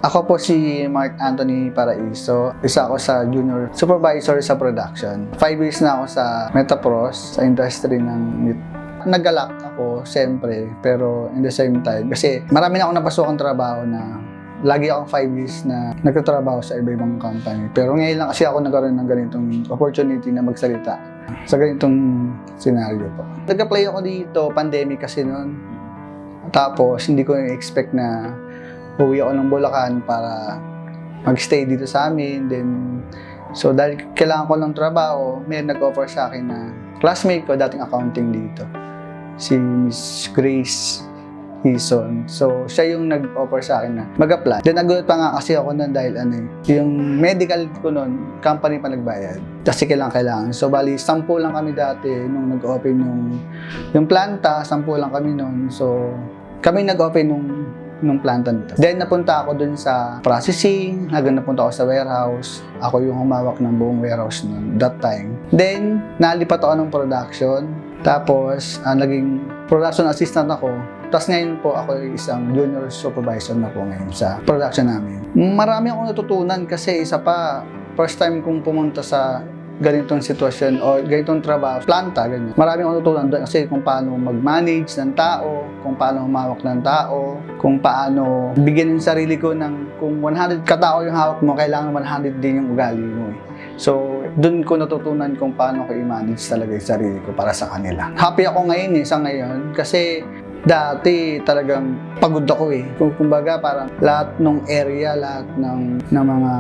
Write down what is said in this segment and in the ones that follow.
Ako po si Mark Anthony Paraiso. Isa ako sa junior supervisor sa production. 5 years na ako sa Metapros, sa industry ng meat. Naggalak ako, siyempre, pero in the same time, kasi marami na akong napasukang trabaho na lagi akong 5 years na nagtatrabaho sa iba-ibang company. Pero ngayon lang kasi ako nagkaroon ng ganitong opportunity na magsalita sa ganitong scenario po. Nag-apply ako dito, pandemic kasi noon. Tapos, hindi ko expect na uwi ako ng Bulacan para magstay dito sa amin. Then, so dahil kailangan ko ng trabaho, may nag-offer sa akin na classmate ko, dating accounting dito, si Miss Grace Hison. So, siya yung nag-offer sa akin na mag-apply. Then, nagulat pa nga kasi ako nun dahil yung medical ko nun, company pa nagbayad. Kasi kailangan. So, bali, 10 lang kami dati nung nag-open yung planta, 10 lang kami nun. So, kami nag-open nung planta nito. Then, napunta ako dun sa processing, hanggang napunta ako sa warehouse. Ako yung humawak ng buong warehouse nun, that time. Then, nalipat ako ng production. Tapos, naging production assistant ako. Tapos ngayon po ako isang junior supervisor na po ngayon sa production namin. Marami akong natutunan kasi isa pa, first time kong pumunta sa ganitong sitwasyon o ganitong trabaho, planta, ganyan. Marami akong natutunan doon kasi kung paano mag-manage ng tao, kung paano humawak ng tao, kung paano bigyan yung sarili ko ng, kung 100 katao yung hawak mo, kailangan 100 din yung ugali mo eh. So, doon ko natutunan kung paano ko i-manage talaga yung sarili ko para sa kanila. Happy ako ngayon sa ngayon kasi dati talagang pagod ako eh. Kumbaga parang lahat ng area, lahat ng mga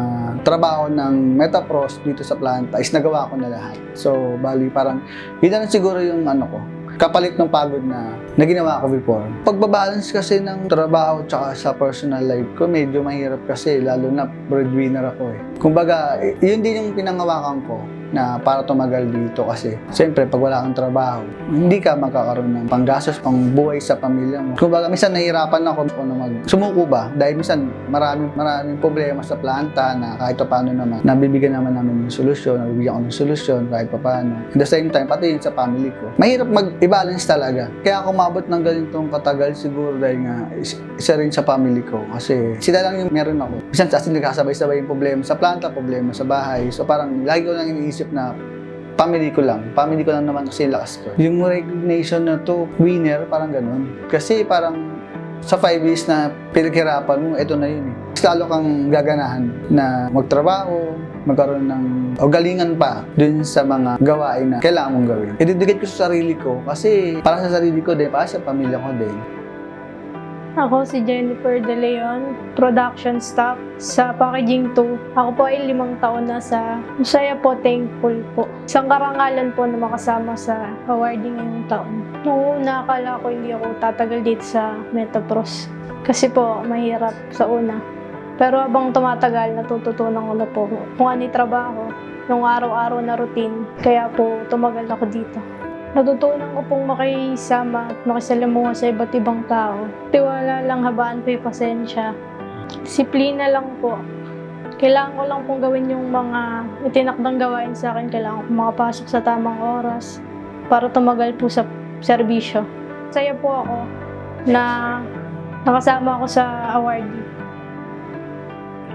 trabaho ng Metapros dito sa planta is nagawa ko na lahat. So, bali parang yun na siguro yung ko, kapalit ng pagod na ginawa ko before. Pagbabalance kasi ng trabaho tsaka sa personal life ko, medyo mahirap kasi lalo na breadwinner ako eh. Kumbaga, yun din yung pinangawakan ko na para tumagal dito kasi siyempre pag wala kang trabaho, hindi ka magkakaroon ng panggastos, pang buhay sa pamilya mo. Kumbaga, minsan nahihirapan ako na sumuko ba dahil minsan maraming problema sa planta na kahit paano naman nabibigyan naman namin ng solusyon, nabibigyan ko ng solusyon kahit paano. At the same time, pati yun sa family ko. Mahirap mag-i-balance talaga. Kaya ako umabot ng ganitong katagal siguro dahil nga isa rin sa family ko kasi sila lang yung meron ako. Minsan kasi nagkasabay-sabay yung problema sa planta, problema sa bahay. So parang lagi ko lang iniisip na family ko lang naman kasi lakas ko. Yung recognition na to, winner, parang ganun. Kasi parang sa 5 years na pinaghirapan mo, ito na yun eh. Mas lalo kang gaganahan na magtrabaho, magkaroon ng o galingan pa dun sa mga gawain na kailangan mong gawin. Ididikit ko sa sarili ko kasi para sa sarili ko din, para sa pamilya ko din. Ako si Jennifer De Leon, production staff sa Packaging 2. Ako po ay 5 taon na sa masaya po, thankful po. Isang karangalan po na makasama sa awarding ngayong taon. Noong una, akala ko hindi ako tatagal dito sa Metapros. Kasi po, mahirap sa una. Pero habang tumatagal, natututunan ko na po kung ano yung trabaho, yung araw-araw na routine. Kaya po, tumagal ako dito. Natutunan ko pong makisama at makisalamuha sa iba't ibang tao. Tiwala lang, habaan po yung pasensya. Disiplina lang po. Kailangan ko lang pong gawin yung mga itinakdang gawain sa akin. Kailangan ko makapasok sa tamang oras para tumagal po sa serbisyo. Saya po ako na nakasama ako sa awardee.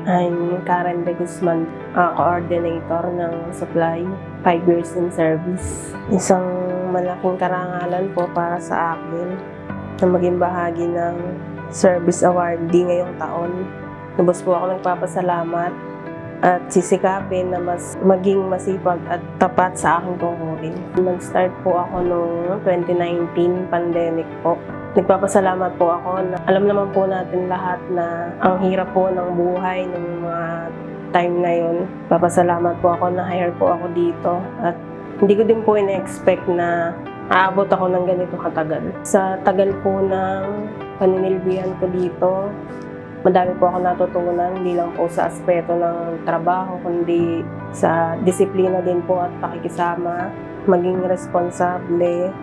I'm Karen De Guzman, coordinator ng supply, 5 years in service. Isang malaking karangalan po para sa akin na maging bahagi ng service awardee ngayong taon. Lubos po ako nagpapasalamat at sisikapin na mas maging masipag at tapat sa aking tungkulin. Nag-start po ako noong 2019 pandemic po. Nagpapasalamat po ako na alam naman po natin lahat na ang hirap po ng buhay ng mga time na yun. Papasalamat po ako na hire po ako dito at hindi ko din po ina-expect na aabot ako ng ganito katagal. Sa tagal po ng paninilbihan ko dito, madami po ako natutunan, hindi lang po sa aspeto ng trabaho, kundi sa disiplina din po at pakikisama, maging responsable,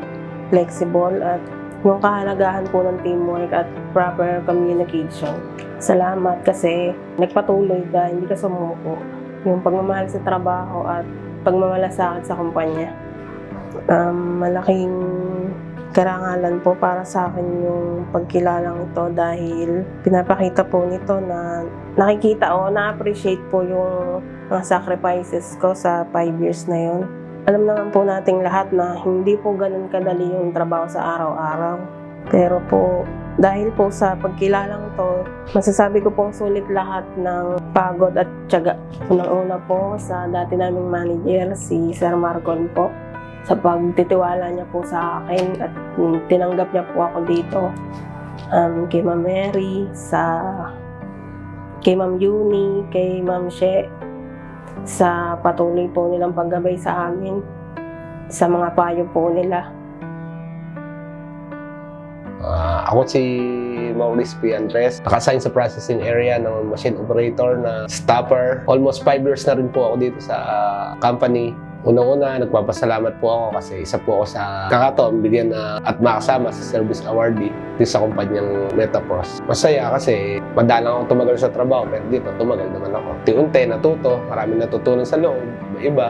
flexible at yung kahalagahan po ng teamwork at proper communication. Salamat kasi nagpatuloy ka, hindi ka sumuko. Yung pagmamahal sa trabaho at pagmamalasakit sa kumpanya. Malaking karangalan po para sa akin yung pagkilalang ito dahil pinapakita po nito na nakikita o na-appreciate po yung mga sacrifices ko sa 5 years na yun. Alam naman po nating lahat na hindi po ganun kadali yung trabaho sa araw-araw. Pero po, dahil po sa pagkilalang to, masasabi ko pong sulit lahat ng pagod at tiyaga. Unang-una po sa dati naming manager, si Sir Marcon po, sa pagtitiwala niya po sa akin at tinanggap niya po ako dito. Kay Ma'am Mary, kay Ma'am Yuni, kay Ma'am She, sa patuloy po nilang paggabay sa amin, sa mga payo po nila. Ako si Maurice P. Andres, naka-assign sa processing area ng machine operator na stopper. Almost 5 years na rin po ako dito sa company. Unang-una, nagpapasalamat po ako kasi isa po ako sa kakataon bigyan na at makasama sa service awardee dito sa kumpanyang Metapros. Masaya kasi madalang ako tumagal sa trabaho pero dito tumagal naman ako. Unti-unti natuto, marami natutunan sa loob, iba,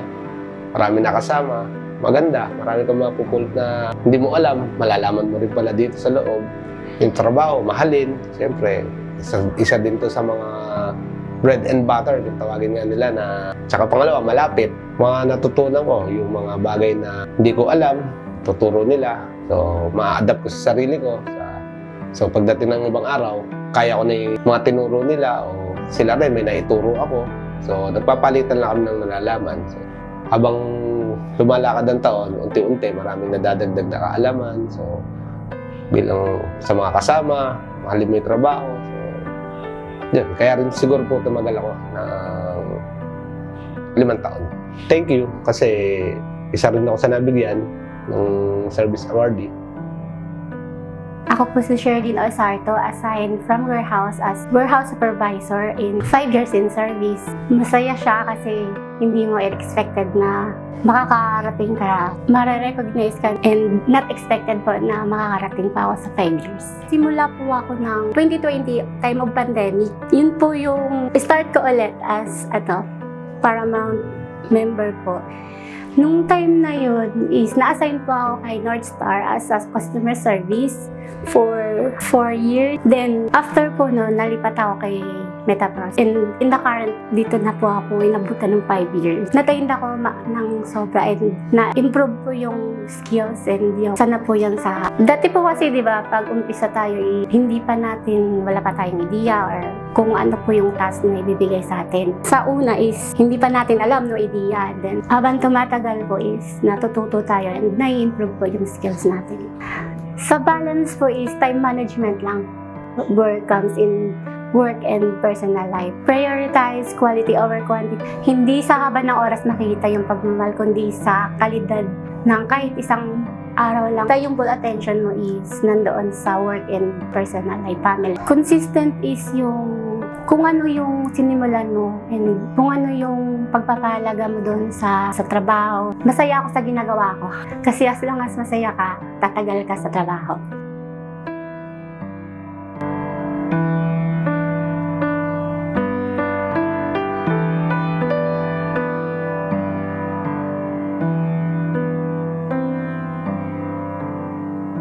marami nakasama, maganda, marami kang mapupulot na hindi mo alam, malalaman mo rin pala dito sa loob. Yung trabaho, mahalin, siyempre, isa din to sa mga bread and butter, yung tawagin nga nila na, tsaka pangalawa, malapit. Mga natutunan ko, yung mga bagay na hindi ko alam, tuturo nila. So, ma-adapt ko sa sarili ko. So, pagdating ng ibang araw, kaya ko na yung mga tinuro nila o sila rin, may naituro ako. So, nagpapalitan lang kami ng nalalaman. So, habang lumalakad ang taon, unti-unti, maraming nadadagdag na kaalaman. So, bilang sa mga kasama, mahalin mo yung trabaho. So, yan. Kaya rin siguro po tumagal ako ng 5 taon. Thank you kasi isa rin ako sa nabigyan ng service awardee. Ako po si Sherlyn Osarto, assigned from warehouse as warehouse supervisor in 5 years in service. Masaya siya kasi hindi mo expected na makakarating ka, mare-recognize ka, and not expected po na makakarating pa ako sa 5 years. Simula po ako ng 2020, time of pandemic. Yun po yung start ko ulit as Paramount member po. Nung time na yun is na-assign po ako kay Northstar as a customer service for 4 years. Then, after po noon, nalipat ako kay Metapros. And in the current, dito na po ako inabutan ng 5 years. Natayin ako ng sobra and na-improve po yung skills and yung sana po yan sa... Dati po kasi, di ba, pag umpisa tayo, hindi pa natin, wala pa tayong idea or kung ano po yung task na ibibigay sa atin. Sa una is, hindi pa natin alam no idea. Then, habang tumatagal po is, natututo tayo and nai-improve po yung skills natin. Sa balance po is, time management lang. Work comes in work and personal life. Prioritize quality over quantity. Hindi sa haba ng oras makikita yung pagmamahal, kundi sa kalidad ng kahit isang araw lang. Kaya yung full attention mo is nandoon sa work and personal life, family. Consistent is yung kung ano yung sinimulan mo and kung ano yung pagpapahalaga mo doon sa trabaho. Masaya ako sa ginagawa ko. Kasi as long as masaya ka, tatagal ka sa trabaho.